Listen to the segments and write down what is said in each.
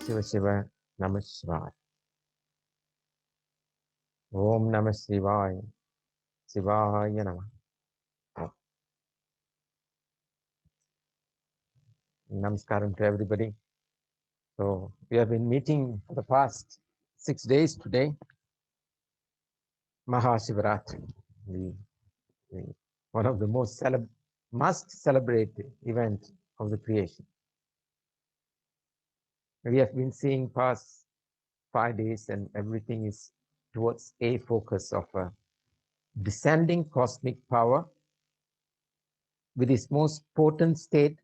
Shiva Shiva Namah Shivaya. Om Namah Shivaya. Shivaya Namah. Namaskaram to everybody. So we have been meeting for the past 6 days today. Maha Shivaratri, the one of the most must celebrate event of the creation. We have been seeing past 5 days, and everything is towards a focus of a descending cosmic power with its most potent state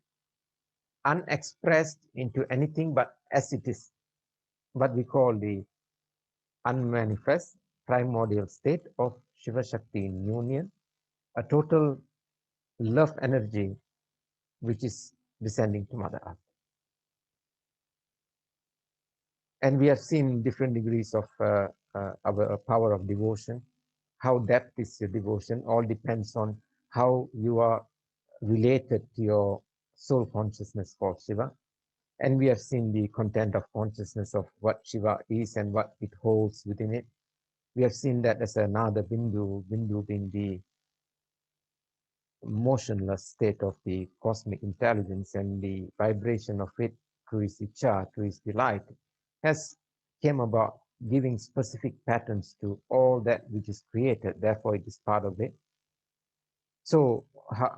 unexpressed into anything but as it is, what we call the unmanifest primordial state of Shiva Shakti in union, a total love energy which is descending to Mother Earth. And we have seen different degrees of our power of devotion. How depth is your devotion all depends on how you are related to your soul consciousness called Shiva. And we have seen the content of consciousness of what Shiva is and what it holds within it. We have seen that as another Bindu being the motionless state of the cosmic intelligence, and the vibration of it through its icha, through its delight, has came about giving specific patterns to all that which is created. Therefore, it is part of it. So,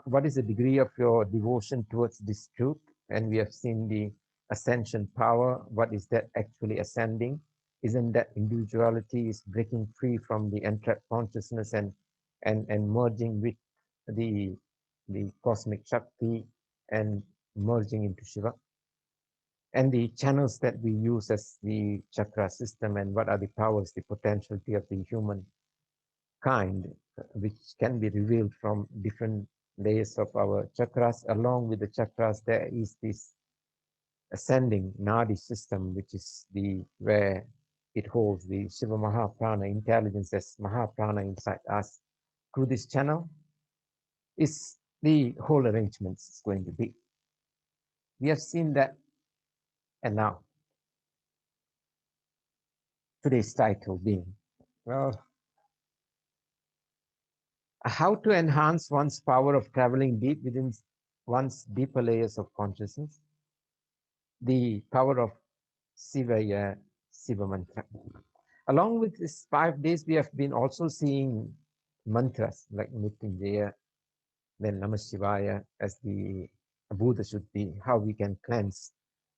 what is the degree of your devotion towards this truth? And we have seen the ascension power. What is that actually ascending? Isn't that individuality is breaking free from the entrapped consciousness and merging with the cosmic Shakti and merging into Shiva? And the channels that we use as the chakra system, and what are the powers, the potentiality of the human kind, which can be revealed from different layers of our chakras. Along with the chakras, there is this ascending nadi system, which is the where it holds the Shiva Mahaprana intelligence as Mahaprana inside us. Through this channel is the whole arrangement is going to be. We have seen that, and now today's title being, well, how to enhance one's power of traveling deep within one's deeper layers of consciousness, the power of Siva mantra. Along with these 5 days, we have been also seeing mantras like Mrityunjaya, then Namah Shivaya as the Buddha should be, how we can cleanse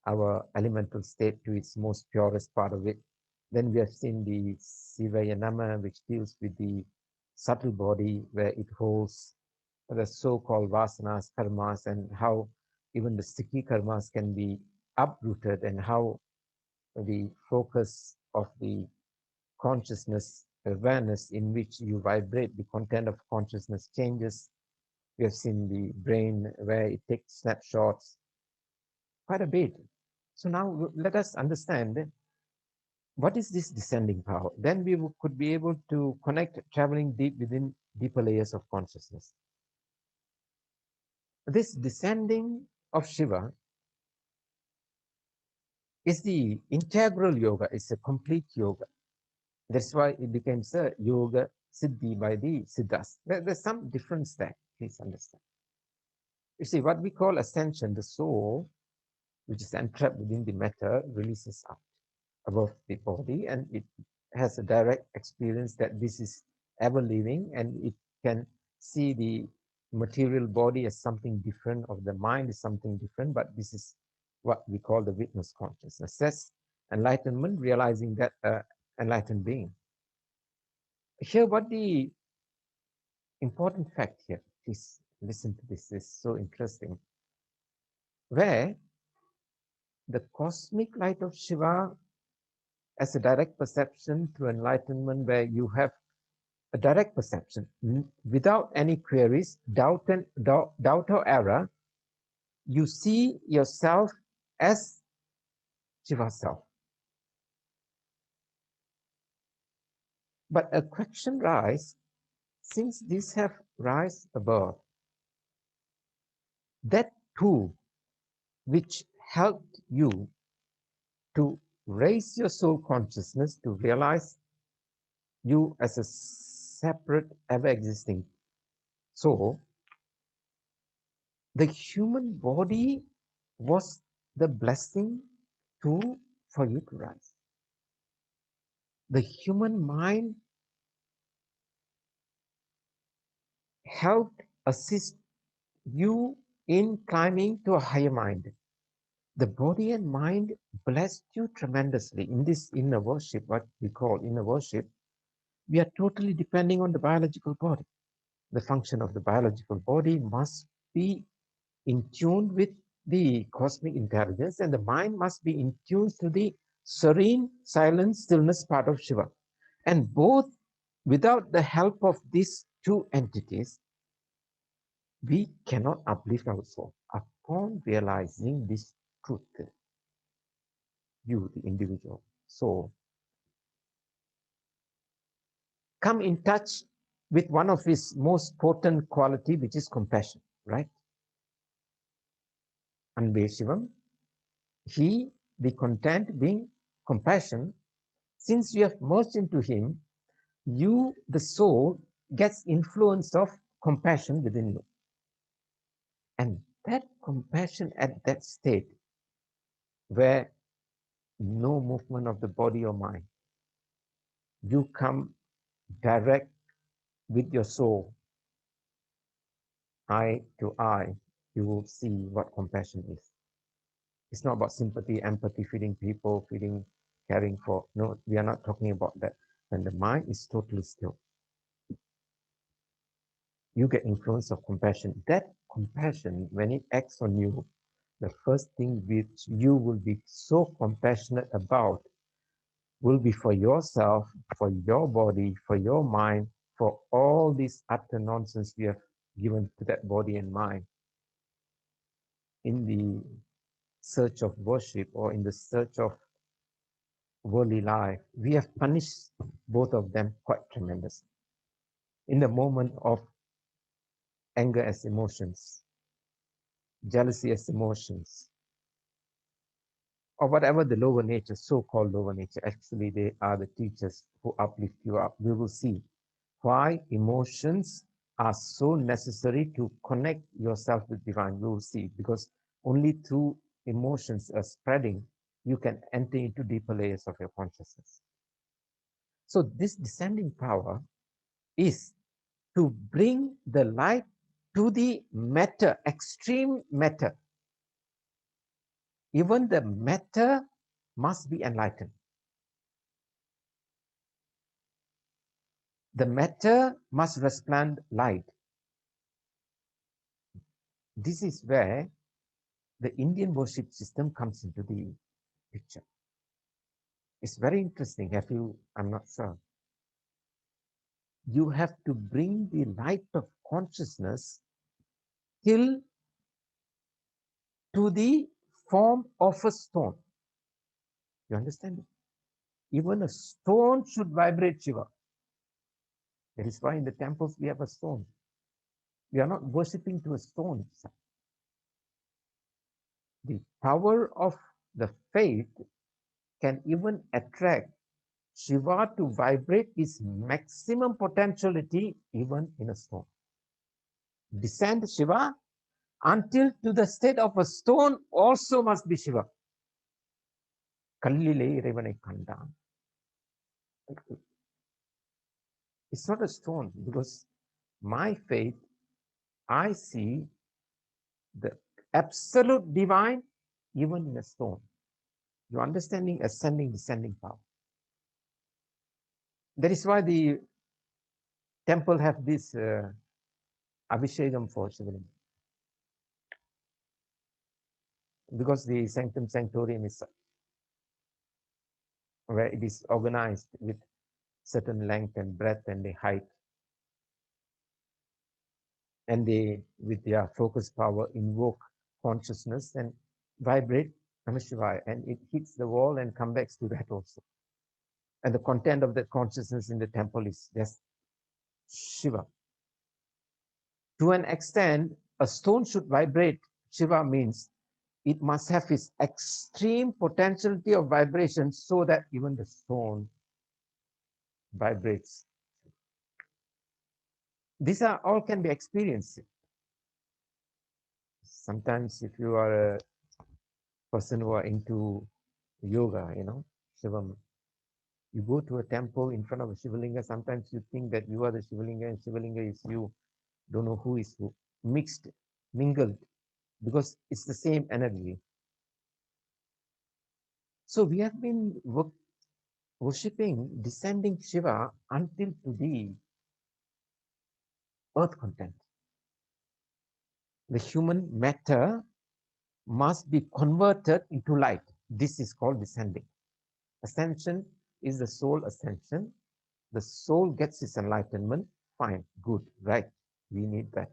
our elemental state to its most purest part of it. Then we have seen the Sivaya Nama, which deals with the subtle body where it holds the so-called vasanas, karmas, and how even the sticky karmas can be uprooted, and how the focus of the consciousness awareness in which you vibrate, the content of consciousness changes. We have seen the brain where it takes snapshots quite a bit. So now let us understand what is this descending power. Then we could be able to connect traveling deep within deeper layers of consciousness. This descending of Shiva is the integral yoga. It's a complete yoga. That's why it became yoga siddhi by the siddhas. There's some difference there. Please understand. You see, what we call ascension, the soul, which is entrapped within the matter, releases out above the body, and it has a direct experience that this is ever living, and it can see the material body as something different, of the mind is something different, but this is what we call the witness consciousness. That's enlightenment, realizing that enlightened being. Here, what the important fact here, please listen to this, is so interesting, where the cosmic light of Shiva as a direct perception through enlightenment, where you have a direct perception without any queries, doubt or error, you see yourself as Shiva self. But a question arises, since these have rise above, that tool which helped you to raise your soul consciousness to realize you as a separate, ever existing soul. The human body was the blessing tool for you to rise. The human mind helped assist you in climbing to a higher mind. The body and mind blessed you tremendously in this inner worship, what we call inner worship. We are totally depending on the biological body. The function of the biological body must be in tune with the cosmic intelligence, and the mind must be in tune to the serene, silent, stillness part of Shiva. And both, without the help of these two entities, we cannot uplift our soul. Upon realizing this truth, you, the individual soul, come in touch with one of his most potent quality, which is compassion, right? Anbe Shivam, he, the content being compassion, since you have merged into him, you, the soul, gets influence of compassion within you. And that compassion at that state where no movement of the body or mind, you come direct with your soul, eye to eye, you will see what compassion is. It's not about sympathy, empathy, feeding people, feeding, caring for. No, we are not talking about that. When the mind is totally still, you get influence of compassion. That compassion, when it acts on you, the first thing which you will be so compassionate about will be for yourself, for your body, for your mind, for all this utter nonsense we have given to that body and mind in the search of worship or in the search of worldly life. We have punished both of them quite tremendously. In the moment of anger as emotions, jealousy as emotions, or whatever the lower nature, so-called lower nature, actually they are the teachers who uplift you up. We will see why emotions are so necessary to connect yourself with divine. We will see, because only through emotions are spreading, you can enter into deeper layers of your consciousness. So this descending power is to bring the light to the matter, extreme matter. Even the matter must be enlightened. The matter must resplend light. This is where the Indian worship system comes into the picture. It's very interesting. Have you, I'm not sure. You have to bring the light of consciousness till to the form of a stone. You understand it? Even a stone should vibrate Shiva. That is why in the temples we have a stone. We are not worshipping to a stone. The power of the faith can even attract Shiva to vibrate its maximum potentiality even in a stone. Descend Shiva until to the state of a stone also must be Shiva. Kallile Irevanai Kandan. It's not a stone, because my faith, I see the absolute divine even in a stone. You're understanding ascending, descending power. That is why the temple have this Abhishekam for Shivalinga. Because the sanctum sanctorium is where it is organized with certain length and breadth and the height. And they, with their focus power, invoke consciousness and vibrate Namah Shivaya, and it hits the wall and comes back to that also. And the content of that consciousness in the temple is just Shiva. To an extent, a stone should vibrate Shiva means it must have its extreme potentiality of vibration so that even the stone vibrates. These are all can be experienced. Sometimes if you are a person who are into yoga, Shivam, you go to a temple in front of a Shivalinga, sometimes you think that you are the Shivalinga and Shivalinga is you. Don't know who is who. Mixed, mingled, because it's the same energy. So we have been worshipping descending Shiva until to the earth content. The human matter must be converted into light. This is called descending. Ascension is the soul ascension. The soul gets its enlightenment. Fine, good, right. We need that.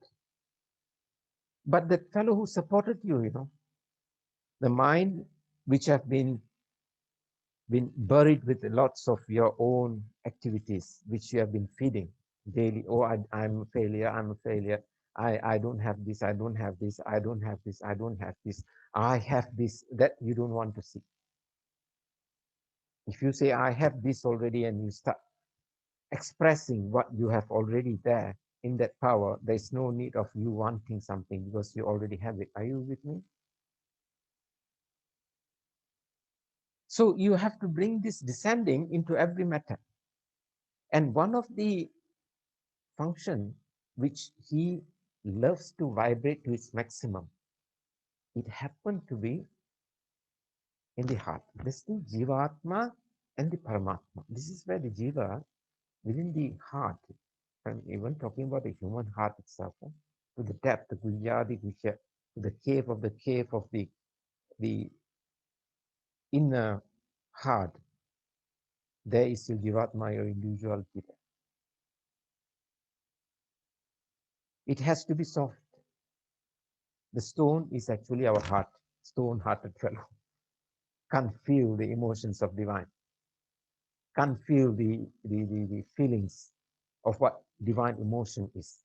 But the fellow who supported you, the mind which have been buried with lots of your own activities, which you have been feeding daily. Oh, I'm a failure. I'm a failure. I don't have this. I don't have this. I don't have this. I don't have this. I have this that you don't want to see. If you say, I have this already, and you start expressing what you have already there in that power, there's no need of you wanting something because you already have it. Are you with me? So you have to bring this descending into every matter. And one of the function which he loves to vibrate to its maximum, it happened to be in the heart. This is Jivatma and the Paramatma. This is where the Jiva within the heart, I'm even talking about the human heart itself, to the depth, the Gulyadi Gusha, to the cave of the inner heart, there is your Jivatma, your individuality. It has to be soft. The stone is actually our heart, stone-hearted fellow. Can't feel the emotions of divine, can't feel the feelings of what divine emotion is.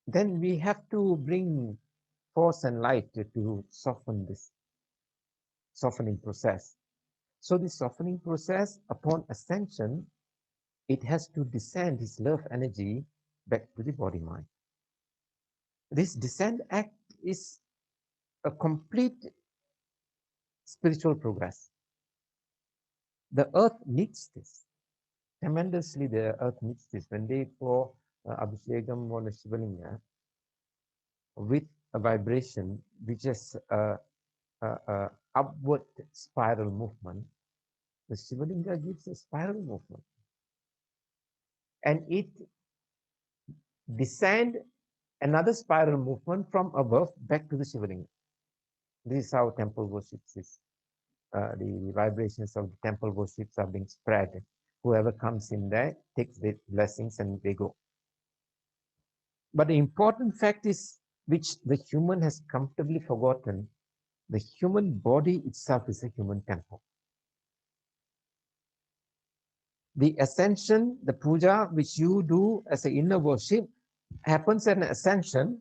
Then we have to bring force and light to soften this softening process. So the softening process upon ascension, it has to descend his love energy back to the body mind. This descent act is a complete spiritual progress. The earth needs this. Tremendously, the earth needs this. When they pour Abhishekam on a Shivalinga with a vibration which is a upward spiral movement, the Shivalinga gives a spiral movement. And it descend another spiral movement from above back to the Shivalinga. This is how temple worships is. The vibrations of the temple worships are being spread. Whoever comes in there takes the blessings and they go. But the important fact is, which the human has comfortably forgotten, the human body itself is a human temple. The ascension, the puja, which you do as an inner worship, happens at an ascension.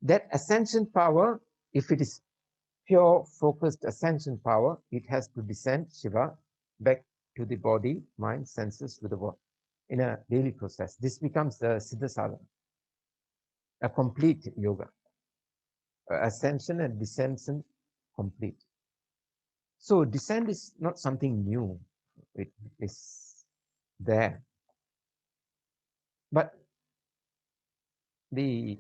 That ascension power, if it is pure focused ascension power, it has to descend Shiva back to the body, mind, senses, to the world in a daily process. This becomes the Siddha Sadhana, a complete yoga. Ascension and descension complete. So descent is not something new. It is there. But the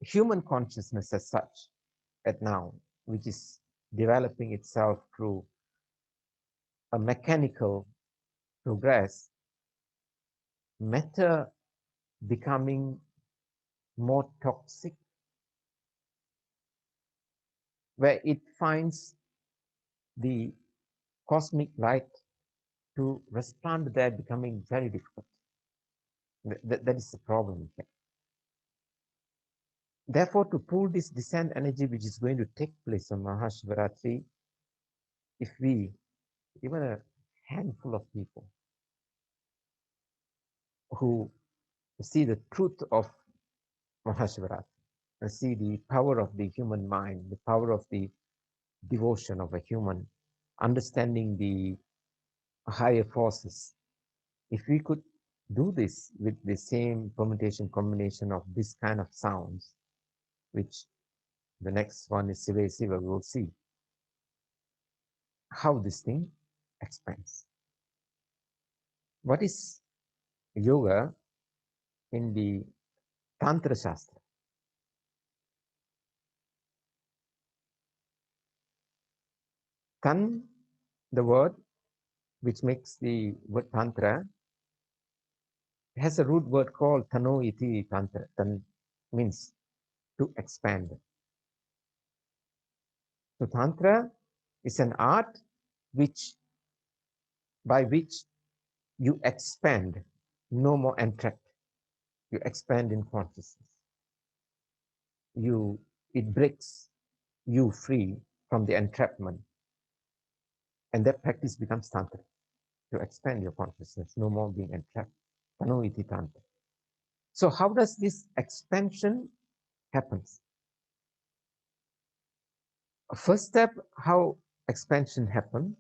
human consciousness as such at now, which is developing itself through a mechanical progress, matter becoming more toxic, where it finds the cosmic light to respond there becoming very difficult. That is the problem here. Therefore, to pull this descent energy which is going to take place on Maha Shivaratri, if we, even a handful of people who see the truth of Mahashivratri. See the power of the human mind, the power of the devotion of a human, understanding the higher forces. If we could do this with the same permutation combination of this kind of sounds, which the next one is Siva Siva, we'll see how this thing expands. What is yoga in the Tantra Shastra? Tan, the word which makes the word Tantra, has a root word called Tano iti Tantra. Tan means to expand. So Tantra is an art which by which you expand, no more entrapped. You expand in consciousness. You it breaks you free from the entrapment, and that practice becomes tantra. To expand your consciousness, no more being entrapped. Tano iti tantra. So how does this expansion happens? First step, how expansion happen,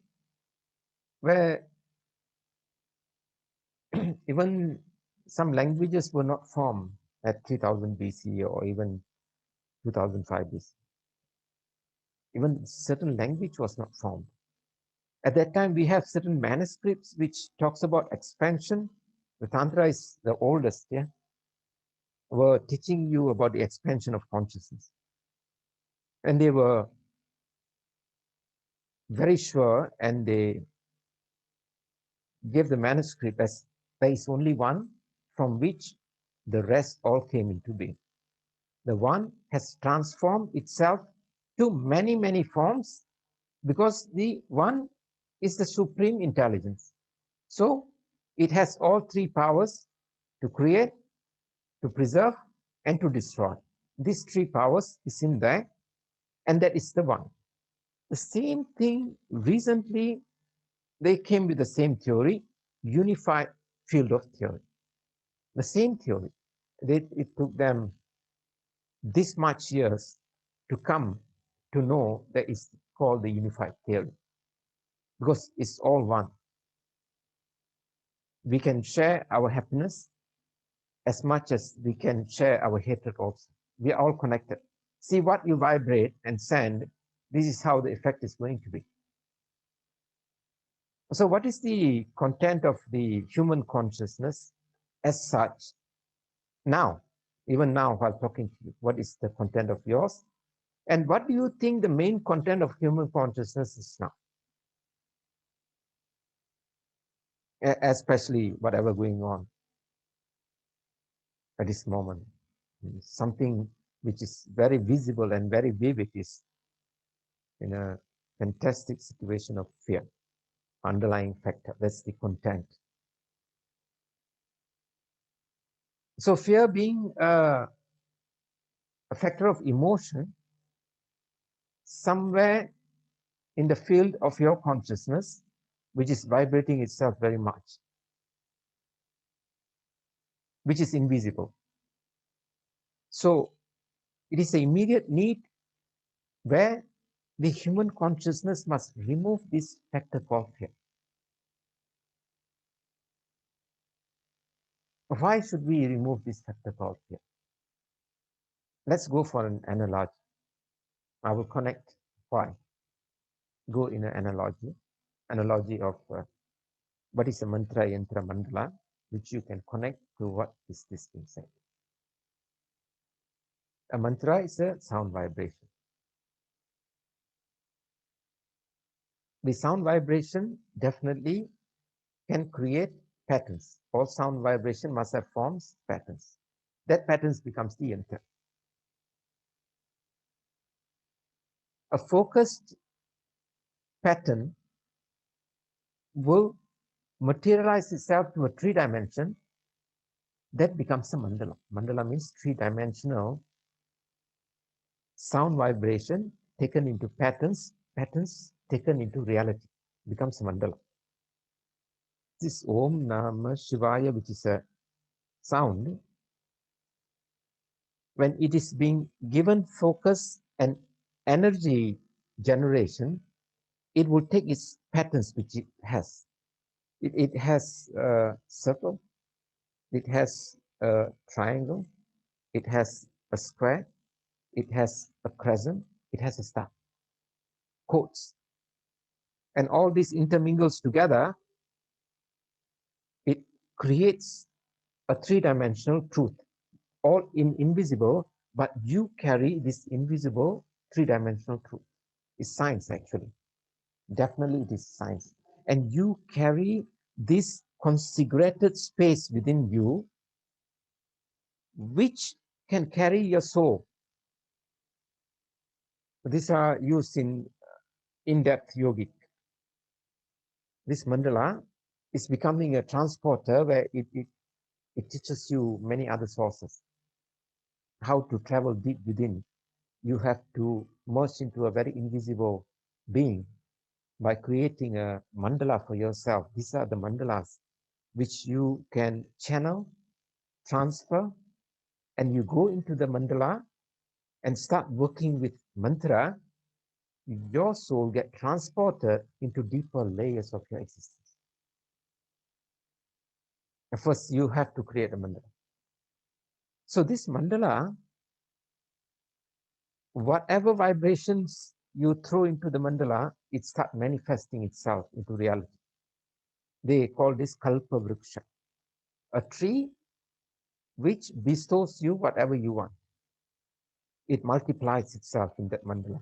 where even some languages were not formed at 3000 BC or even 2005 BC. Even certain language was not formed. At that time, we have certain manuscripts which talks about expansion. The Tantra is the oldest, yeah, were teaching you about the expansion of consciousness. And they were very sure, and they gave the manuscript as there is only one from which the rest all came into being. The one has transformed itself to many, many forms because the one is the supreme intelligence. So it has all three powers to create, to preserve, and to destroy. These three powers is in there, and that is the one. The same thing recently, they came with the same theory, unified field of theory. The same theory. It took them this much years to come to know that it's called the unified theory because it's all one. We can share our happiness as much as we can share our hatred also. We are all connected. See what you vibrate and send, this is how the effect is going to be. So what is the content of the human consciousness as such now, even now while talking to you? What is the content of yours? And what do you think the main content of human consciousness is now? Especially whatever going on at this moment. Something which is very visible and very vivid is in a fantastic situation of fear, underlying factor. That's the content. So fear being a factor of emotion, somewhere in the field of your consciousness, which is vibrating itself very much, which is invisible. So it is an immediate need where the human consciousness must remove this factor called fear. Why should we remove this factor called fear? Let's go for an analogy. I will connect why. Go in an analogy of what is a mantra, yantra, mandala, which you can connect to what is this being said. A mantra is a sound vibration. The sound vibration definitely can create patterns. All sound vibration must have forms, patterns. That patterns becomes the yantra. A focused pattern will materialize itself to a three dimension. That becomes a mandala. Mandala means three-dimensional sound vibration taken into patterns, patterns taken into reality, becomes a mandala. This Om Namah Shivaya, which is a sound, when it is being given focus and energy generation, it will take its patterns which it has. It has a circle, it has a triangle, it has a square, it has a crescent, it has a star, quotes. And all this intermingles together, it creates a three-dimensional truth, all invisible, but you carry this invisible three-dimensional truth. It's science, actually. Definitely it is science. And you carry this consecrated space within you, which can carry your soul. These are used in depth yogic. This mandala is becoming a transporter where it teaches you many other sources. How to travel deep within. You have to merge into a very invisible being by creating a mandala for yourself. These are the mandalas which you can channel, transfer, and you go into the mandala and start working with mantra. Your soul get transported into deeper layers of your existence. First, you have to create a mandala. So this mandala, whatever vibrations you throw into the mandala, it starts manifesting itself into reality. They call this kalpa vriksha, a tree which bestows you whatever you want. It multiplies itself in that mandala.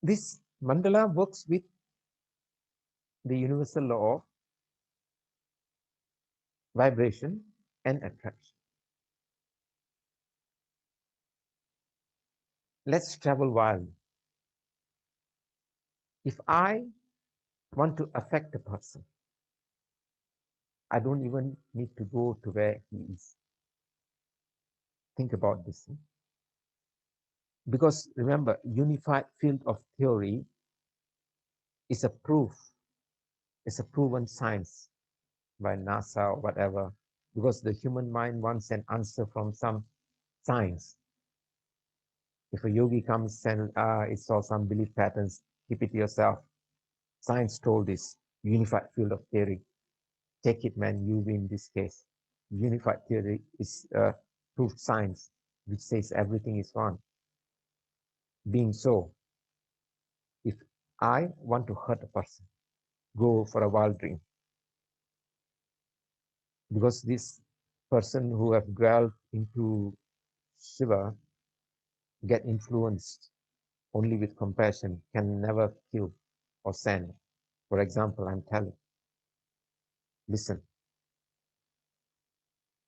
This mandala works with the universal law of vibration and attraction. Let's travel wild. If I want to affect a person, I don't even need to go to where he is. Think about this. Because remember, unified field of theory is a proof, it's a proven science by NASA or whatever, because the human mind wants an answer from some science. If a yogi comes and it's all some belief patterns, keep it to yourself. Science told this unified field of theory. Take it, man, you win this case. Unified theory is proof science, which says everything is one. Being so, if I want to hurt a person, go for a wild dream. Because this person who have dwelled into Shiva get influenced only with compassion, can never kill or send. For example, I'm telling, listen,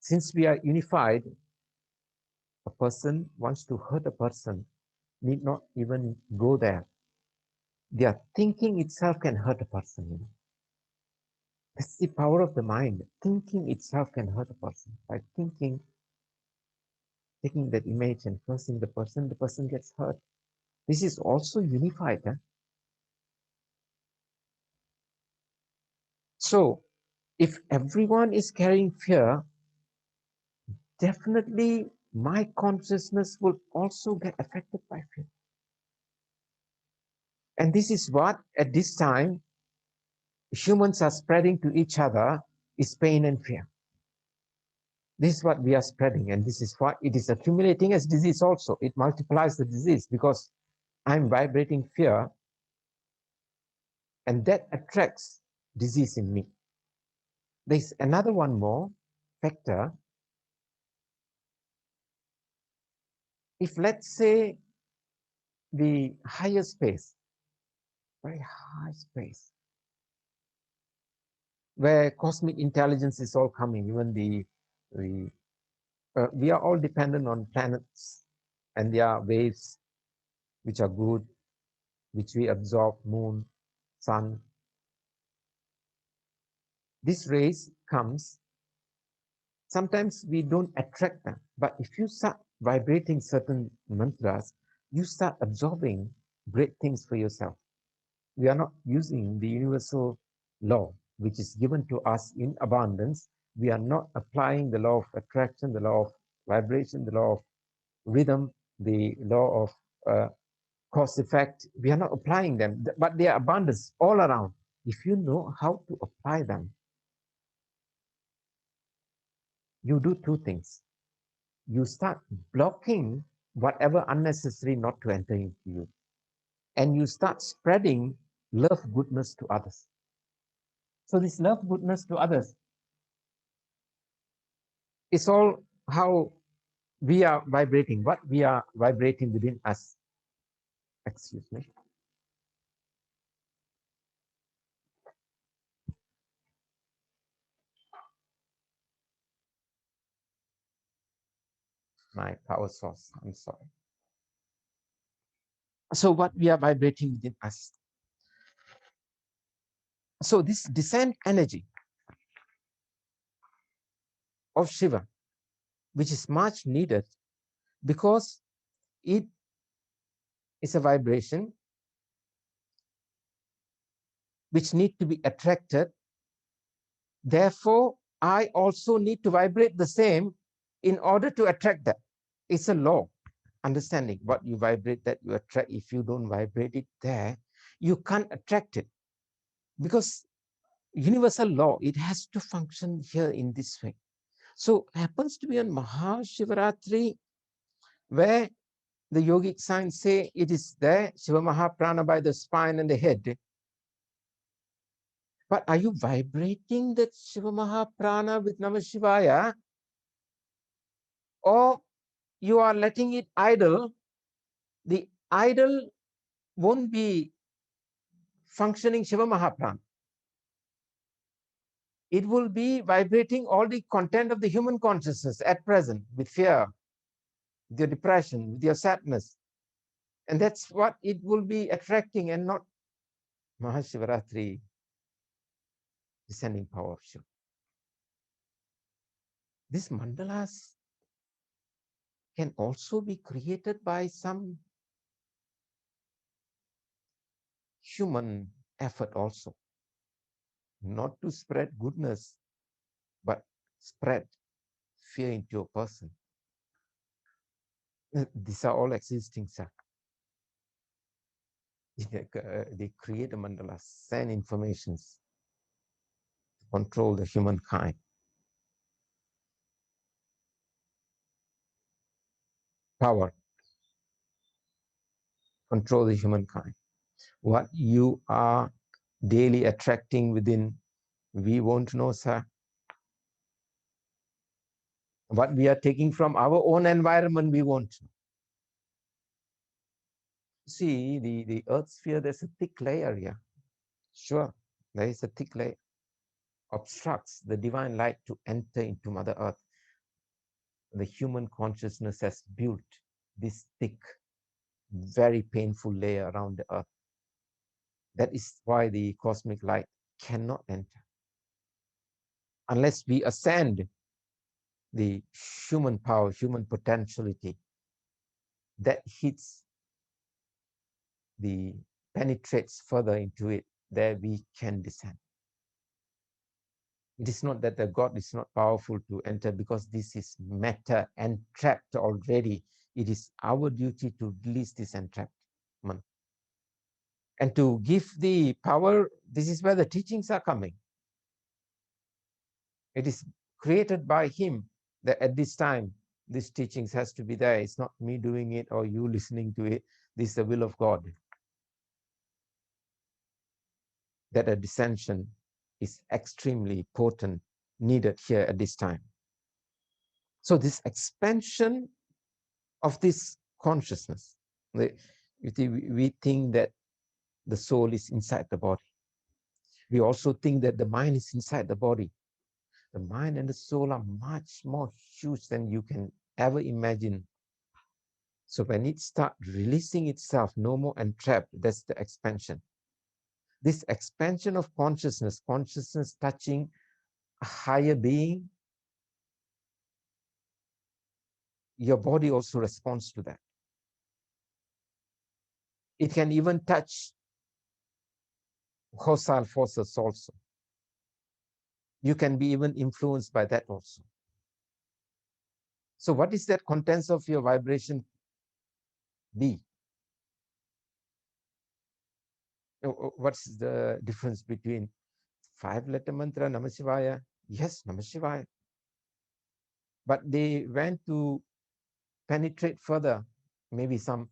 since we are unified, a person wants to hurt a person, need not even go there. Their thinking itself can hurt a person. That's the power of the mind. Thinking itself can hurt a person. By thinking, taking that image and cursing the person gets hurt. This is also unified. So, if everyone is carrying fear, definitely my consciousness will also get affected by fear. And this is what, at this time, humans are spreading to each other is pain and fear. This is what we are spreading, and this is why it is accumulating as disease also. It multiplies the disease because I'm vibrating fear, and that attracts disease in me. There's another one more factor. If let's say the higher space, very high space, where cosmic intelligence is all coming, even the we are all dependent on planets and their waves, which are good, which we absorb, moon, sun. This rays comes, sometimes we don't attract them, but if you start vibrating certain mantras, you start absorbing great things for yourself. We are not using the universal law. which is given to us in abundance, we are not applying the law of attraction, the law of vibration, the law of rhythm, the law of cause effect. We are not applying them, but they are abundance all around. If you know how to apply them, you do two things. You start blocking whatever unnecessary not to enter into you, and you start spreading love goodness to others. So this love goodness to others is all how we are vibrating, what we are vibrating within us. Excuse me. My power source, I'm sorry. So what we are vibrating within us. So this descent energy of Shiva, which is much needed because it is a vibration which need to be attracted. Therefore, I also need to vibrate the same in order to attract that. It's a law. Understanding what you vibrate, that you attract. If you don't vibrate it there, you can't attract it. Because universal law, it has to function here in this way. So happens to be on Maha Shivaratri, where the yogic signs say it is there, Shiva Mahaprana by the spine and the head. But are you vibrating that Shiva Mahaprana with Namah Shivaya? Or you are letting it idle? The idle won't be functioning Shiva Mahaprana. It will be vibrating all the content of the human consciousness at present, with fear, with your depression, with your sadness. And that's what it will be attracting, and not Mahashivaratri, descending power of Shiva. These mandalas can also be created by some human effort also, not to spread goodness, but spread fear into a person. These are all existing, sir. They create a mandala, send informations to control the humankind. Power, control the humankind. What you are daily attracting within, we won't know, sir. What we are taking from our own environment, we won't know. See, the earth sphere, there's a thick layer here. Sure, there is a thick layer. Obstructs the divine light to enter into Mother Earth. The human consciousness has built this thick, very painful layer around the earth. That is why the cosmic light cannot enter. Unless we ascend the human power, human potentiality that hits the, penetrates further into it, there we can descend. It is not that the God is not powerful to enter, because this is matter entrapped already. It is our duty to release this entrapment. And to give the power, this is where the teachings are coming. It is created by him that at this time, these teachings has to be there. It's not me doing it or you listening to it. This is the will of God. That a dissension is extremely potent, needed here at this time. So this expansion of this consciousness, we think that the soul is inside the body. We also think that the mind is inside the body. The mind and the soul are much more huge than you can ever imagine. So when it starts releasing itself, no more entrapped, that's the expansion. This expansion of consciousness, consciousness touching a higher being, your body also responds to that. It can even touch hostile forces also. You can be even influenced by that also. So what is that contents of your vibration be? What's the difference between 5-letter mantra, Namah Shivaya? Yes, Namah Shivaya. But they went to penetrate further, maybe some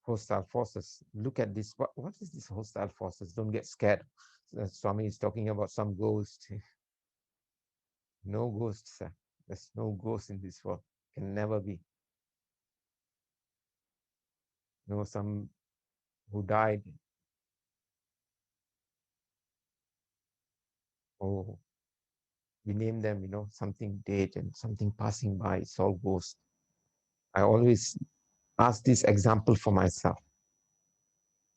hostile forces. Look at this. What is this hostile forces? Don't get scared. Swami is talking about some ghost. No ghosts, sir. There's no ghost in this world. Can never be. Some who died. Oh, we name them, something dead and something passing by. It's all ghost. I always ask this example for myself.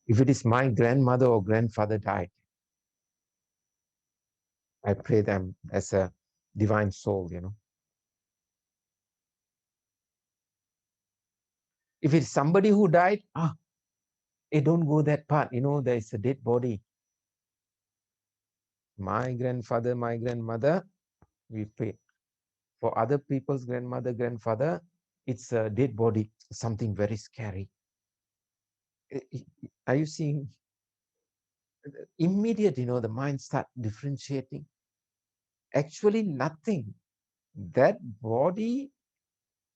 If it is my grandmother or grandfather died, I pray them as a divine soul, If it's somebody who died, don't go that part. There is a dead body. My grandfather, my grandmother, we pray. For other people's grandmother, grandfather, it's a dead body, something very scary. Are you seeing? Immediate, the mind start differentiating. Actually, nothing. That body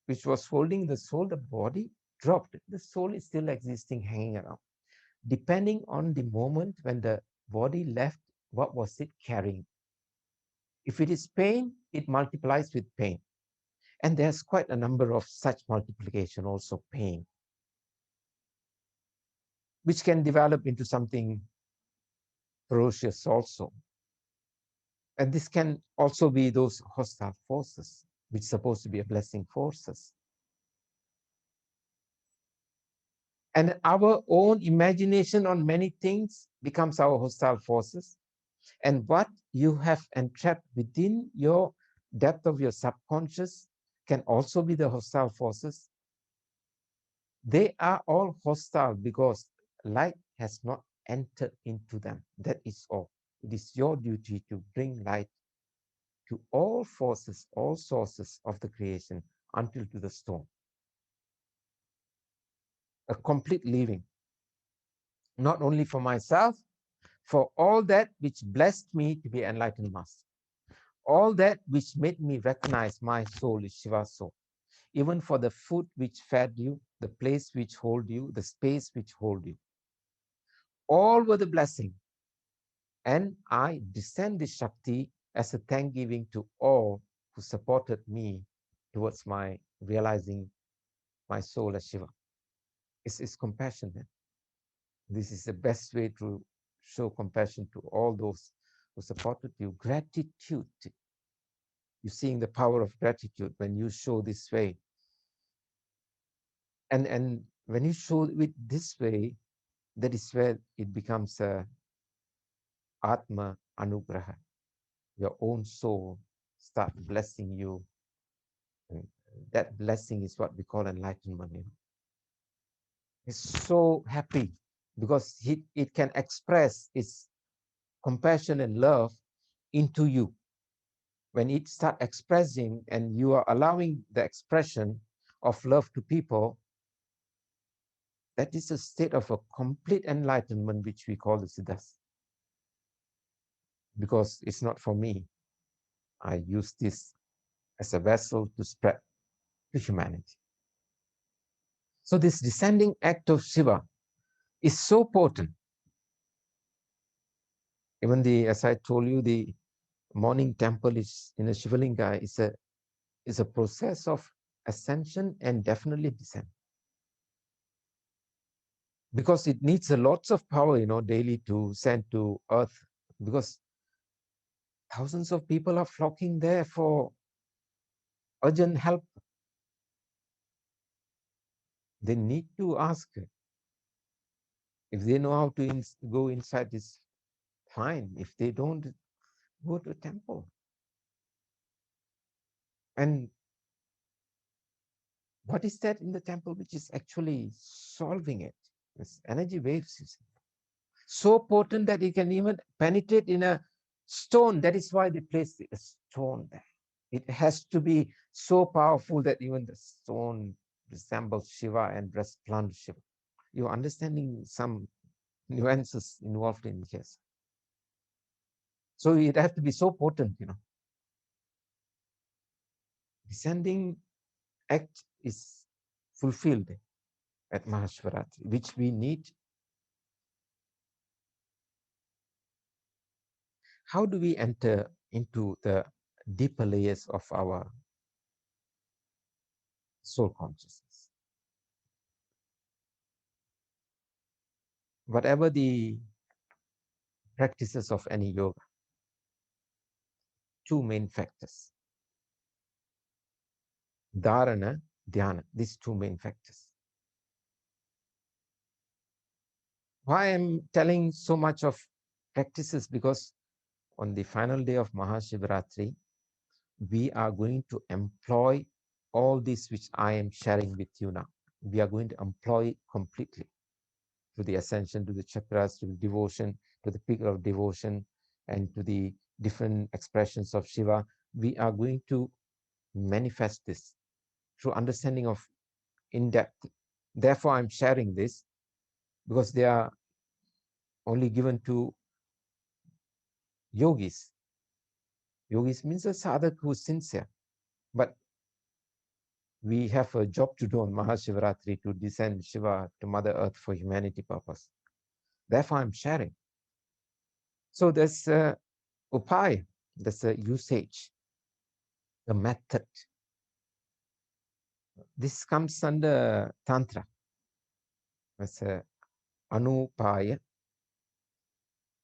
which was holding the soul, the body dropped. The soul is still existing, hanging around. Depending on the moment when the body left, what was it carrying? If it is pain, it multiplies with pain. And there's quite a number of such multiplication, also pain, which can develop into something ferocious also. And this can also be those hostile forces, which are supposed to be a blessing forces. And our own imagination on many things becomes our hostile forces. And what you have entrapped within your depth of your subconscious can also be the hostile forces. They are all hostile because light has not entered into them. That is all. It is your duty to bring light to all forces, all sources of the creation until to the storm. A complete living, not only for myself, for all that which blessed me to be enlightened master. All that which made me recognize my soul is Shiva's soul. Even for the food which fed you, the place which hold you, the space which hold you. All were the blessing. And I descend this Shakti as a thanksgiving to all who supported me towards my realizing my soul as Shiva. It's compassion then. This is the best way to show compassion to all those who supported you. Gratitude. You're seeing the power of gratitude when you show this way. And when you show it this way, that is where it becomes a Atma Anugraha. Your own soul start blessing you. And that blessing is what we call enlightenment. It's so happy because it can express its compassion and love into you. When it start expressing and you are allowing the expression of love to people, that is a state of a complete enlightenment, which we call the siddhas. Because it's not for me. I use this as a vessel to spread to humanity. So this descending act of Shiva is so potent. Even as I told you, the morning temple is in a Shivalinga is a process of ascension and definitely descent. Because it needs a lots of power, daily to send to earth. Because thousands of people are flocking there for urgent help. They need to ask. If they know how to go inside, it's fine. If they don't, go to a temple. And what is that in the temple which is actually solving it? It's energy waves. So potent that it can even penetrate in a Stone, that is why they place a stone there. It has to be so powerful that even the stone resembles Shiva and resplendent Shiva. You're understanding some nuances involved in this. So it has to be so potent, Descending act is fulfilled at Mahashivratri, which we need. How do we enter into the deeper layers of our soul consciousness? Whatever the practices of any yoga, two main factors: dharana, dhyana, these two main factors. Why I'm telling so much of practices? Because on the final day of Mahashivratri, we are going to employ all this which I am sharing with you now. We are going to employ completely to the ascension, to the chakras, to the devotion, to the peak of devotion, and to the different expressions of Shiva. We are going to manifest this through understanding of in depth. Therefore, I'm sharing this because they are only given to yogis. Yogis means a sadhak who is sincere. But we have a job to do on Mahashivratri to descend Shiva to Mother Earth for humanity purpose. Therefore, I'm sharing. So there's a upaya, there's a usage, a method. This comes under Tantra. There's a anupaya,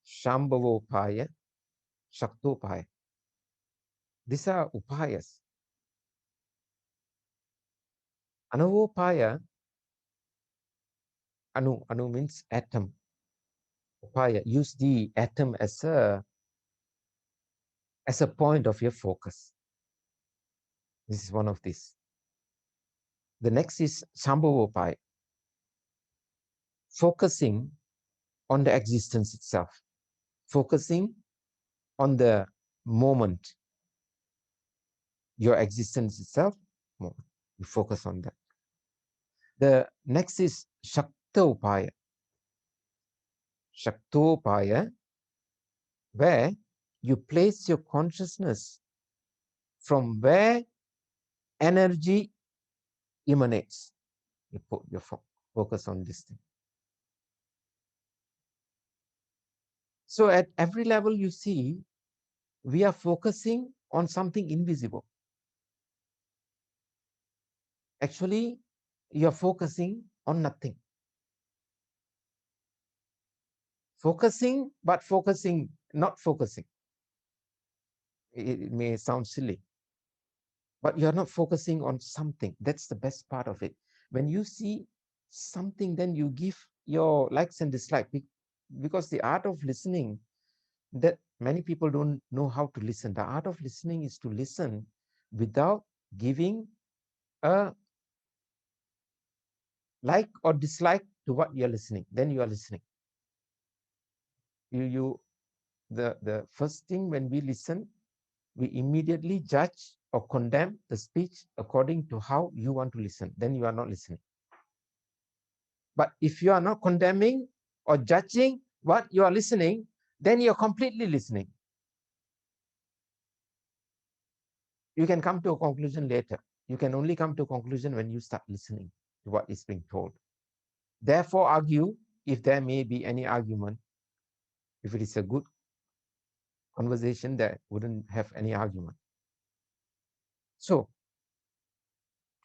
shambhavopaya, shaktopaya. These are upayas. Anuvopaya, anu means atom. Upaya, use the atom as a point of your focus. This is one of these. The next is Shambhavopaya, focusing on the existence itself, focusing on the moment, your existence itself, moment. You focus on that. The next is Shaktopaya. Shaktopaya, where you place your consciousness from where energy emanates. You put your focus on this thing. So at every level you see, we are focusing on something invisible. Actually, you're focusing on nothing. Focusing, but focusing, not focusing. It may sound silly, but you're not focusing on something. That's the best part of it. When you see something, then you give your likes and dislikes, because the art of listening, that many people don't know how to listen. The art of listening is to listen without giving a like or dislike to what you're listening. Then you are listening. The first thing when we listen, we immediately judge or condemn the speech according to how you want to listen. Then you are not listening. But if you are not condemning or judging what you are listening, then you're completely listening. You can come to a conclusion later. You can only come to a conclusion when you start listening to what is being told. Therefore, argue if there may be any argument. If it is a good conversation, there wouldn't have any argument. So,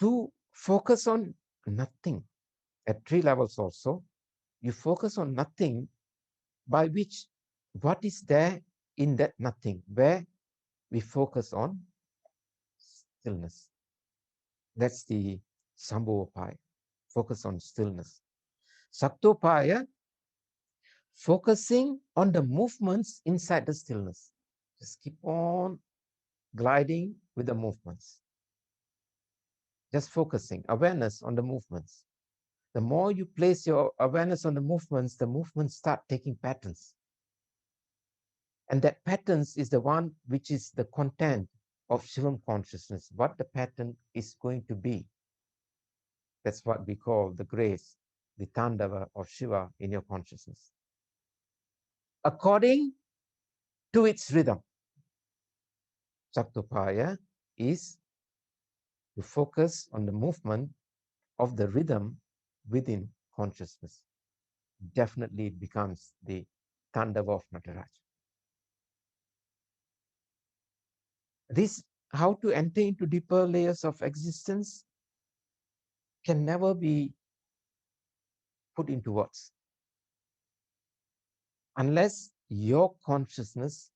to focus on nothing at 3 levels also, you focus on nothing, by which what is there in that nothing, where we focus on stillness. That's the Shambhavopaya, focus on stillness. Saktopaya, focusing on the movements inside the stillness. Just keep on gliding with the movements. Just focusing, awareness on the movements. The more you place your awareness on the movements start taking patterns. And that patterns is the one which is the content of Shivam consciousness, what the pattern is going to be. That's what we call the grace, the Tandava of Shiva in your consciousness. According to its rhythm, Chaktopaya is to focus on the movement of the rhythm within consciousness. Definitely it becomes the Tandava of Nataraj. This, how to enter into deeper layers of existence, can never be put into words unless your consciousness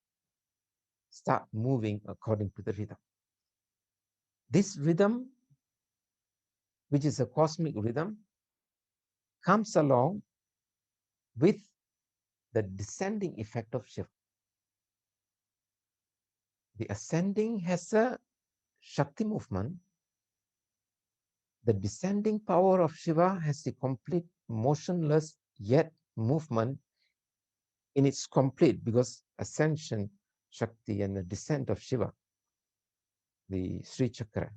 start moving according to the rhythm. This rhythm, which is a cosmic rhythm, comes along with the descending effect of Shiva. The ascending has a Shakti movement. The descending power of Shiva has the complete motionless yet movement in its complete, because ascension Shakti and the descent of Shiva, the Sri Chakra.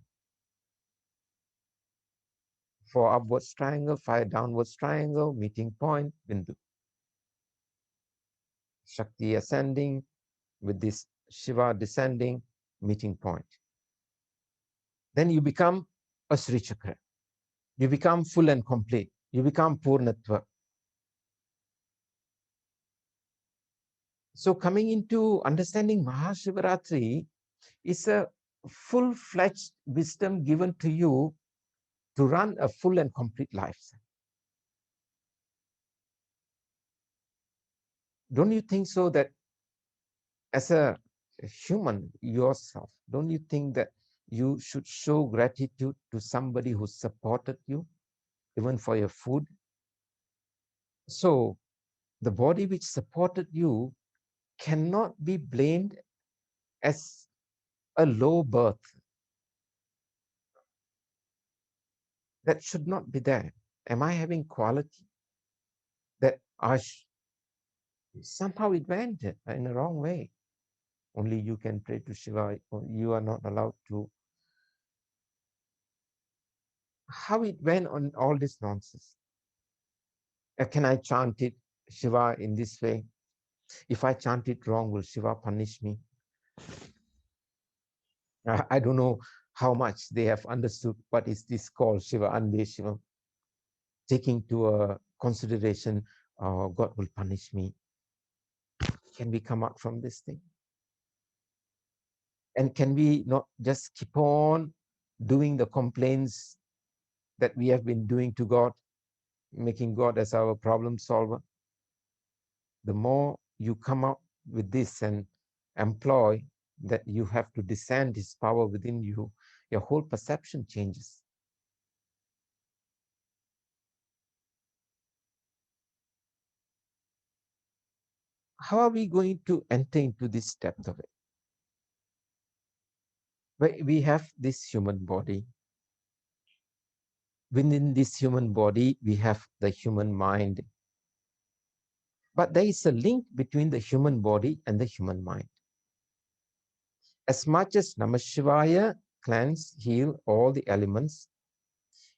4 upwards triangle, 5 downwards triangle, meeting point, Bindu. Shakti ascending with this Shiva descending, meeting point. Then you become a Sri Chakra. You become full and complete. You become Purnatva. So coming into understanding Mahashivaratri is a full-fledged wisdom given to you to run a full and complete life. Don't you think so that as a human yourself, don't you think that you should show gratitude to somebody who supported you, even for your food? So the body which supported you cannot be blamed as a low birth. That should not be there. Am I having quality? That somehow it went in a wrong way. Only you can pray to Shiva, or you are not allowed to. How it went on all this nonsense? Can I chant it, Shiva, in this way? If I chant it wrong, will Shiva punish me? I don't know how much they have understood what is this called Shiva Ande Shiva. Taking to a consideration, God will punish me. Can we come out from this thing? And can we not just keep on doing the complaints that we have been doing to God, making God as our problem solver? The more you come up with this and employ that you have to descend His power within you, your whole perception changes. How are we going to enter into this depth of it? We have this human body. Within this human body, we have the human mind. But there is a link between the human body and the human mind. As much as Namah Shivaya cleanse, heal all the elements,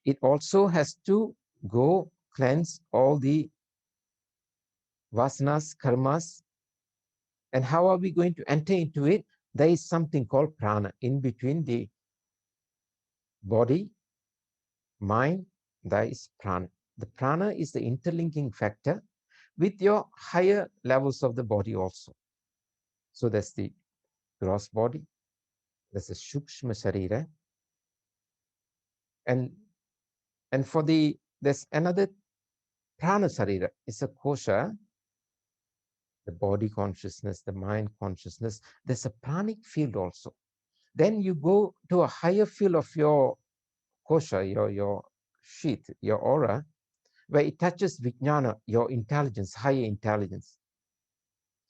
it also has to go cleanse all the vasanas, karmas. And how are we going to enter into it? There is something called prana in between the body, mind, there is prana. The prana is the interlinking factor with your higher levels of the body also. So that's the gross body, that's the Shukshma Sharira. And for there's another Prana Sharira, it's a kosha, the body consciousness, the mind consciousness. There's a pranic field also. Then you go to a higher field of your kosha, your sheath, your aura, where it touches vijnana, your intelligence, higher intelligence.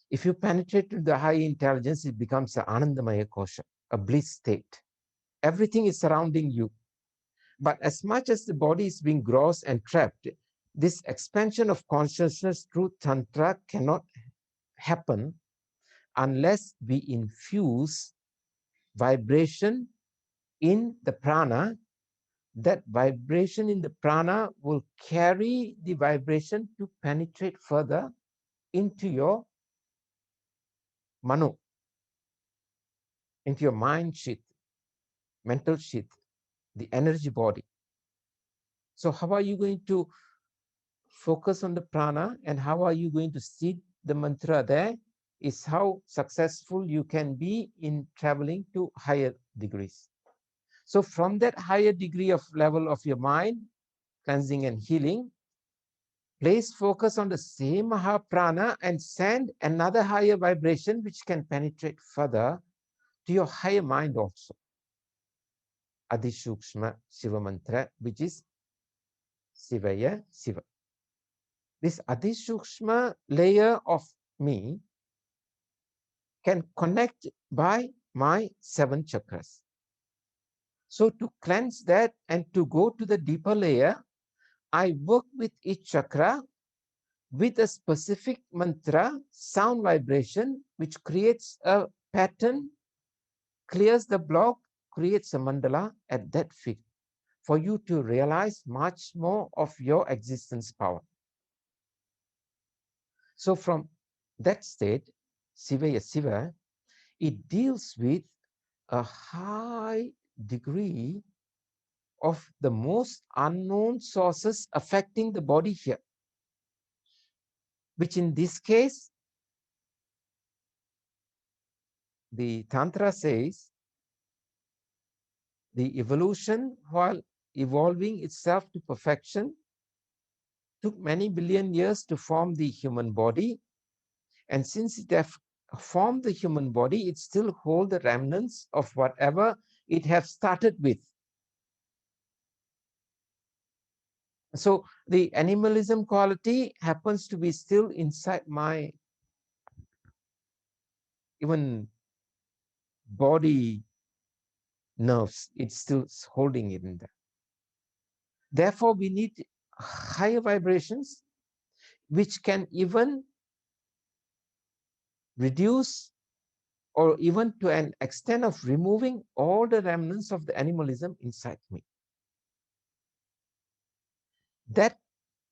If you penetrate to the higher intelligence, it becomes an anandamaya kosha, a bliss state. Everything is surrounding you. But as much as the body is being gross and trapped, this expansion of consciousness through Tantra cannot happen unless we infuse vibration in the prana, that vibration in the prana will carry the vibration to penetrate further into your mano, into your mind sheath, mental sheath, the energy body. So how are you going to focus on the prana and how are you going to seed the mantra there is how successful you can be in traveling to higher degrees. So from that higher degree of level of your mind, cleansing and healing, place focus on the same Maha prana and send another higher vibration which can penetrate further to your higher mind also. Adi Shukshma Shiva mantra, which is Sivaya Siva. This Adi Shukshma layer of me can connect by my 7 chakras. So to cleanse that and to go to the deeper layer, I work with each chakra with a specific mantra, sound vibration, which creates a pattern, clears the block, creates a mandala at that fit for you to realize much more of your existence power. So from that state, Sivaya Siva, it deals with a high degree of the most unknown sources affecting the body here, which in this case, the Tantra says the evolution, while evolving itself to perfection, took many billion years to form the human body. And since it has formed the human body, it still holds the remnants of whatever it has started with. So the animalism quality happens to be still inside my even body nerves. It's still holding it in there. Therefore, we need higher vibrations which can even reduce or even to an extent of removing all the remnants of the animalism inside me. That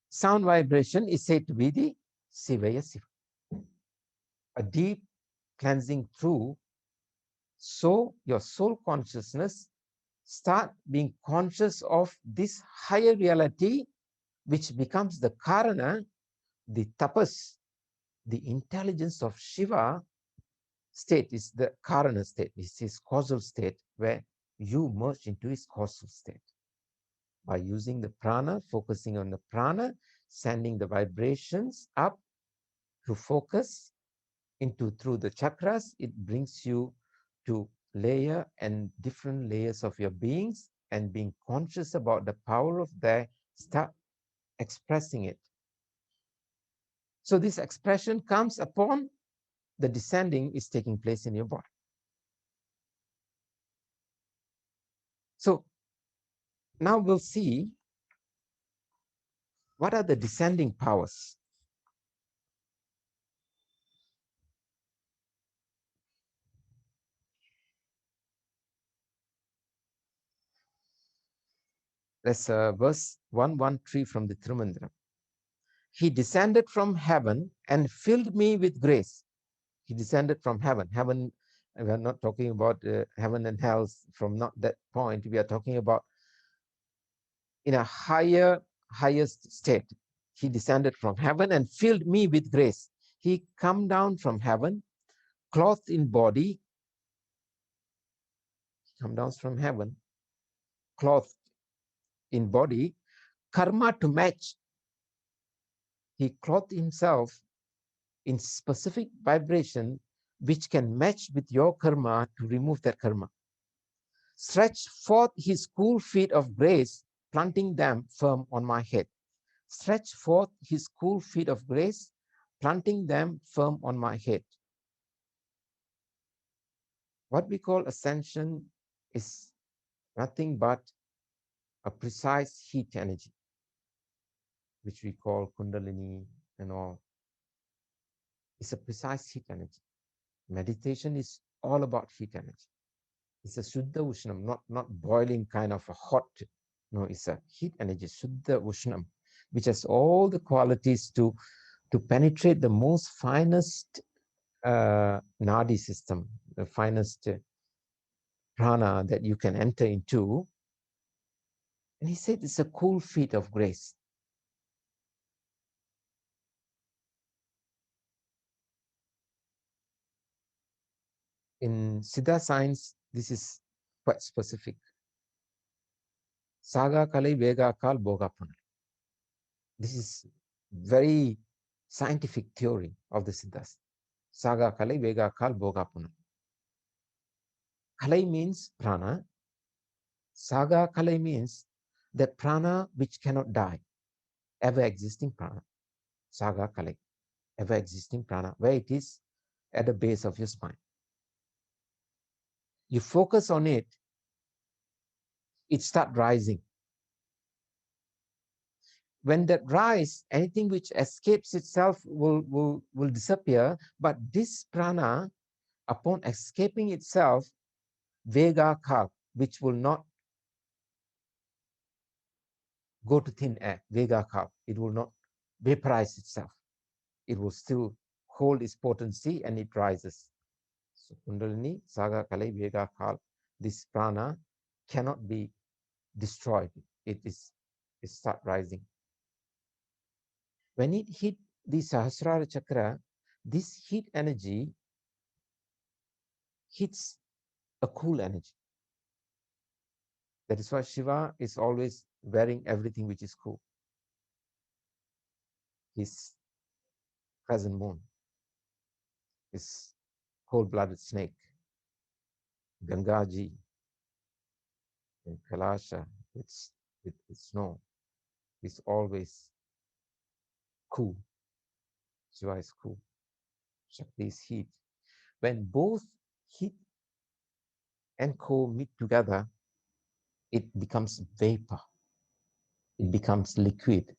sound vibration is said to be the Sivaya Siva, a deep cleansing through. So your soul consciousness start being conscious of this higher reality, which becomes the Karana, the tapas, the intelligence of Shiva state is the Karana state. It's his causal state where you merge into his causal state. By using the prana, focusing on the prana, sending the vibrations up to focus into through the chakras, it brings you to layer and different layers of your beings and being conscious about the power of that, start expressing it. So this expression comes upon the descending is taking place in your body. So now we'll see what are the descending powers. That's verse 113 from the Tirumandram. He descended from heaven and filled me with grace. He descended from heaven. Heaven, we are not talking about heaven and hell from not that point. We are talking about in a highest state. He descended from heaven and filled me with grace. He come down from heaven, clothed in body. He come down from heaven, clothed in body, karma to match. He clothed himself in specific vibration which can match with your karma to remove that karma. Stretch forth his cool feet of grace, planting them firm on my head. Stretch forth his cool feet of grace, planting them firm on my head. What we call ascension is nothing but a precise heat energy, which we call Kundalini and all. It's a precise heat energy. Meditation is all about heat energy. It's a Shuddha Ushnam, not boiling kind of a hot. No, it's a heat energy, Shuddha Ushnam, which has all the qualities to penetrate the most finest nadi system, the finest prana that you can enter into. And he said it's a cool feat of grace. In Siddha science, this is quite specific. Saga Kalai Vega Kal Boga Punal. This is very scientific theory of the Siddhas. Saga Kalai Vega Kal Boga Punal. Kalai means prana. Saga Kalai means that prana which cannot die, ever existing prana. Saga Kalai, ever existing prana, where it is at the base of your spine. You focus on it, it starts rising. When that rise, anything which escapes itself will disappear. But this prana, upon escaping itself, vega kal, which will not go to thin air, vega kal, it will not vaporize itself. It will still hold its potency and it rises. So Kundalini, Saga Kalai, Vega Kal, this prana cannot be destroyed. It start rising. When it hit the Sahasrara Chakra, this heat energy hits a cool energy. That is why Shiva is always wearing everything which is cool. His crescent moon, his cold-blooded snake, Gangaji, and Kalasha with snow is always cool. Shiva is cool. Shakti is heat. When both heat and cold meet together, it becomes vapor. It becomes liquid.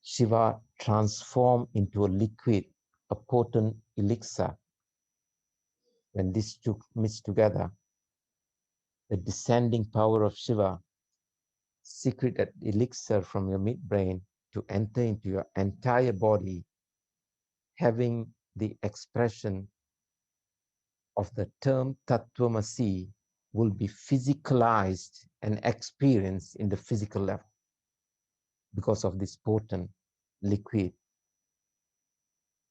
Shiva transforms into a liquid, a potent elixir. When these two mix together, the descending power of Shiva secrete that elixir from your midbrain to enter into your entire body, having the expression of the term Tattvamasi will be physicalized and experienced in the physical level because of this potent liquid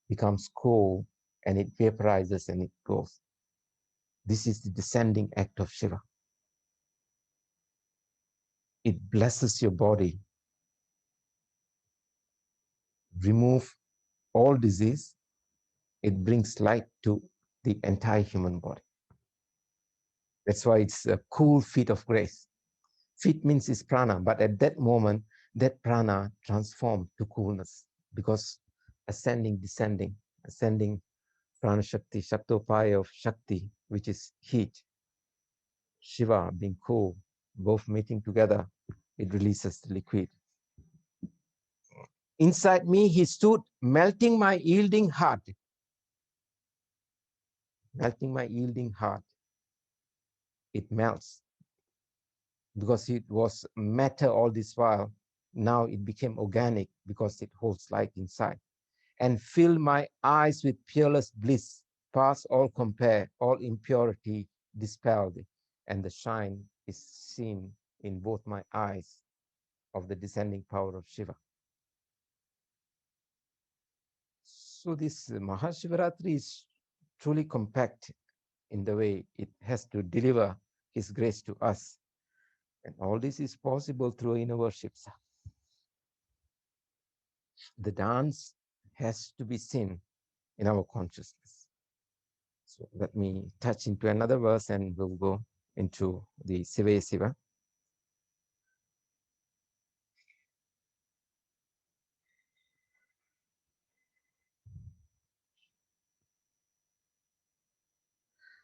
becomes cold and it vaporizes and it goes. This is the descending act of Shiva. It blesses your body, remove all disease, it brings light to the entire human body. That's why it's a cool feat of grace. Feat means is prana, but at that moment, that prana transformed to coolness because ascending prana shakti, shaktopaya of shakti, which is heat, Shiva being cool, both meeting together, it releases the liquid. Inside me, he stood, melting my yielding heart. Melting my yielding heart. It melts because it was matter all this while. Now it became organic because it holds light inside. And fill my eyes with peerless bliss, past all compare, all impurity dispelled, and the shine is seen in both my eyes of the descending power of Shiva. So this Mahashivaratri is truly compact in the way it has to deliver his grace to us. And all this is possible through inner worships. The dance has to be seen in our consciousness. So let me touch into another verse and we'll go into the Siva Siva.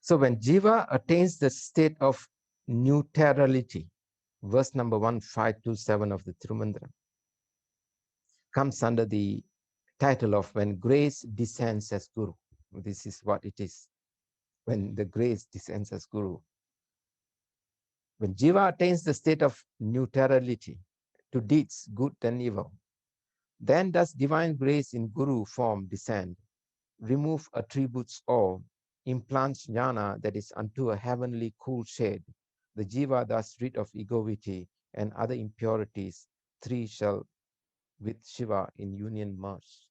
So when Jiva attains the state of neutrality, verse number 1527 of the Tirumandra comes under the title of When Grace Descends as Guru. This is what it is. when the grace descends as Guru. When Jiva attains the state of neutrality to deeds, good and evil, then does divine grace in Guru form descend, remove attributes all, implants jnana that is unto a heavenly cool shade. The Jiva thus rid of egoity and other impurities, three shall with Shiva in union merge.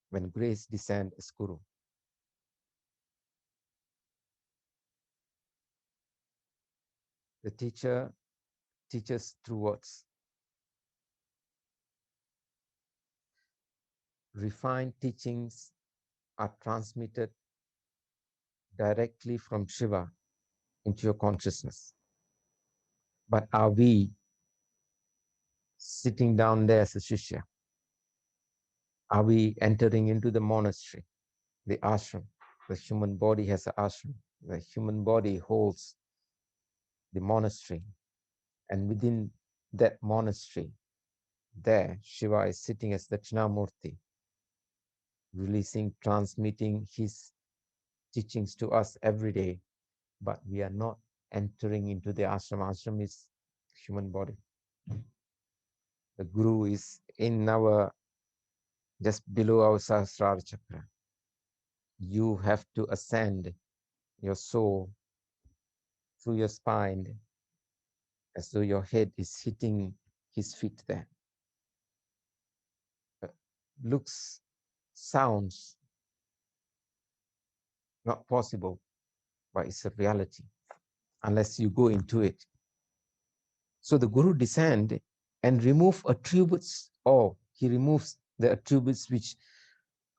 When grace descend as Guru. The teacher teaches through words. Refined teachings are transmitted directly from Shiva into your consciousness. But are we sitting down there as a Shishya? Are we entering into the monastery, the ashram? The human body has an ashram. The human body holds the monastery. And within that monastery, there, Shiva is sitting as the Dakshinamurti, releasing, transmitting his teachings to us every day. But we are not entering into the ashram. Ashram is human body. The Guru is in our, just below our Sahasrara chakra. You have to ascend your soul through your spine as though your head is hitting his feet there. Looks, sounds not possible, but it's a reality unless you go into it. So the Guru descend and remove attributes all. He removes the attributes which,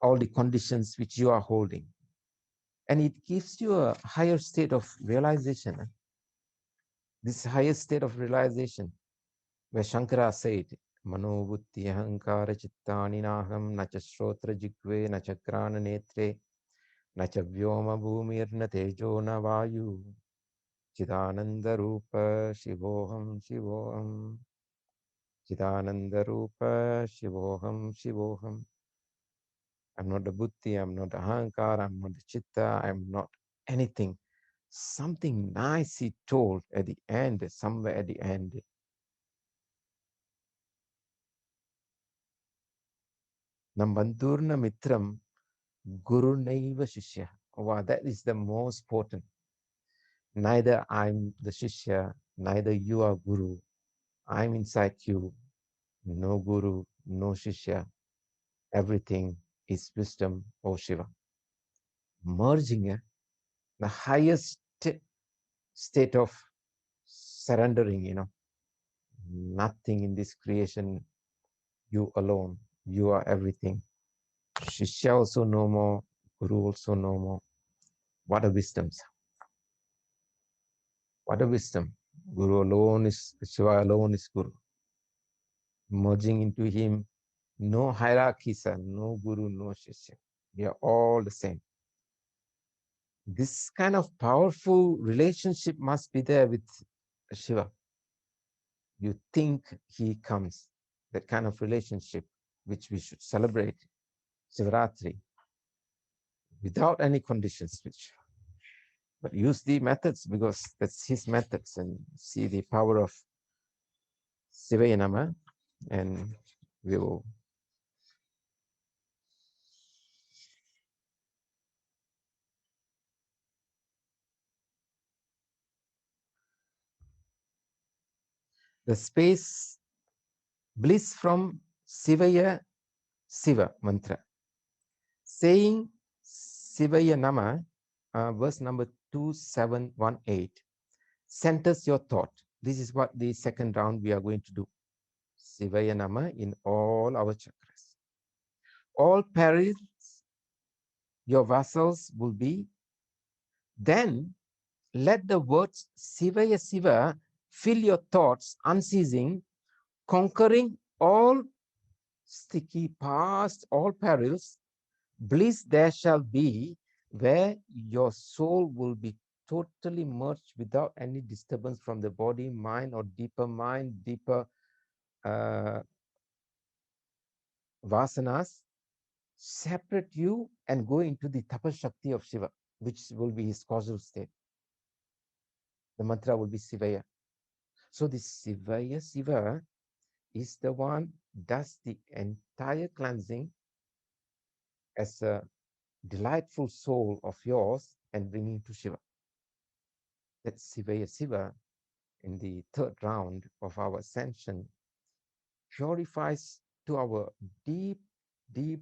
all the conditions which you are holding. And it gives you a higher state of realization. This higher state of realization, where Shankara said, Mano buddhi ahankara chittani naham nacha shrotra jigve nacha grana netre nacha vyoma bhumir na tejo na vayu chidananda rupa shivoham shivoham chidananda rupa shivoham shivoham. I'm not the buddhi, I'm not the ahankara, I'm not the chitta, I'm not anything. Something nice he told at the end, somewhere at the end. Nambandurna mitram guru naiva shishya. Wow, that is the most potent. Neither I'm the shishya, neither you are guru. I'm inside you. No guru, no shishya. Everything is wisdom, O Shiva. Merging the highest state of surrendering, nothing in this creation, you alone, you are everything. Shishya also no more, Guru also no more. What a wisdom. What a wisdom. Guru alone is, Shiva alone is Guru. Merging into him, no hierarchy, sir, no Guru, no Shishya. We are all the same. This kind of powerful relationship must be there with Shiva. You think he comes, that kind of relationship, which we should celebrate Shivaratri without any conditions, but use the methods because that's his methods, and see the power of Sivayanama, and we will. The space bliss from Sivaya Siva mantra. Saying Sivaya Nama, verse number 2718, centers your thought. This is what the second round we are going to do. Sivaya Nama in all our chakras. All perils your vassals will be. Then let the words Sivaya Siva fill your thoughts unceasing, conquering all sticky past, all perils. Bliss there shall be, where your soul will be totally merged without any disturbance from the body, mind, or mind, deeper vasanas, separate you and go into the tapas shakti of Shiva. which will be his causal state. The mantra will be Sivaya. So this Sivaya Siva is the one does the entire cleansing as a delightful soul of yours and bringing to Shiva. That Sivaya Siva in the third round of our ascension purifies to our deep, deep,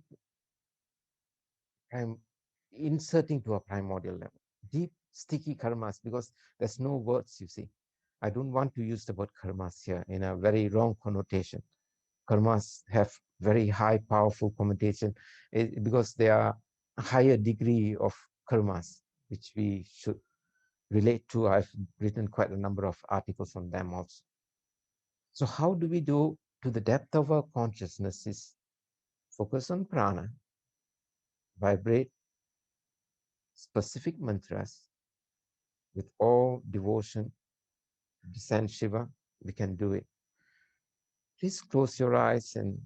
I'm inserting to a primordial level, deep, sticky karmas, because there's no words, you see. I don't want to use the word karmas here in a very wrong connotation. Karmas have very high, powerful connotation because they are a higher degree of karmas, which we should relate to. I've written quite a number of articles on them also. So how do we do to the depth of our consciousness is focus on prana, vibrate specific mantras with all devotion, descend Shiva, we can do it. Please close your eyes and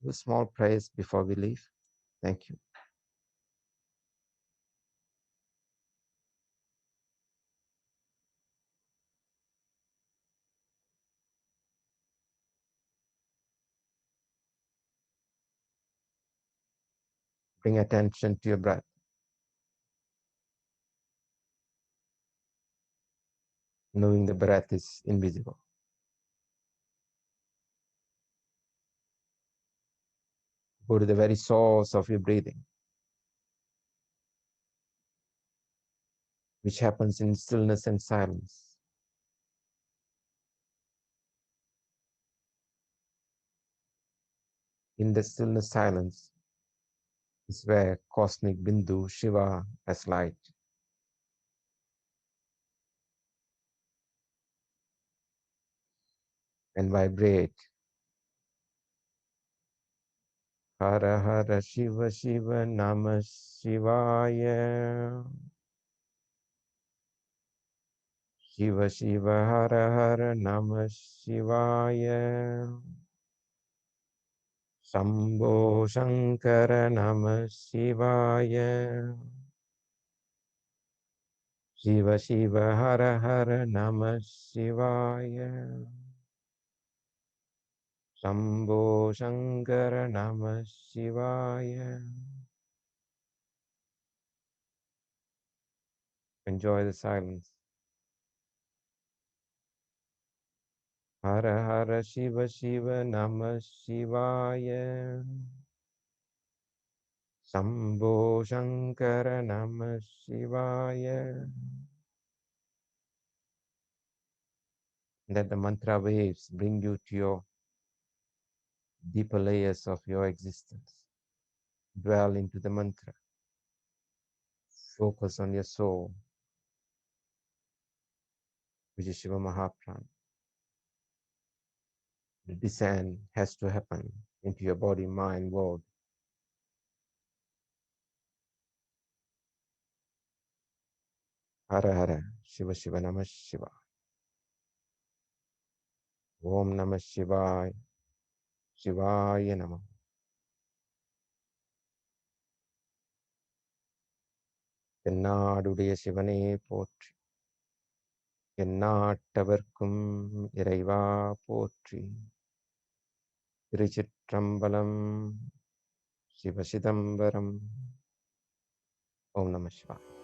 do small prayers before we leave. Thank you. Bring attention to your breath, knowing the breath is invisible. Go to the very source of your breathing, which happens in stillness and silence. In the stillness silence is where cosmic Bindu Shiva as light and vibrate. Hara Hara Shiva Shiva Namah Shivaya. Shiva Shiva Hara Hara Namah Shivaya. Shambho Shankara Namah Shivaya. Shiva Shiva Hara Hara Namah Shivaya. Shambho Shankara Namah Shivaya. Enjoy the silence. Hara Hara Shiva Shiva Namah Shivaya. Shambho Shankara Namah Shivaya. Let the mantra waves bring you to your deeper layers of your existence. Dwell into the mantra. Focus on your soul, which is Shiva Mahaprana. The descent has to happen into your body, mind, world. Hara Hara, Shiva Shiva Namah Shiva. Om Namah Shivaya, Shivaya Namah. தென்னாடுடைய சிவனே போற்றி எந்நாட்டவர்க்கும் இறைவா போற்றி திருச்சிற்றம்பலம் சிவசிதம்பரம் ஓம் நம சிவாய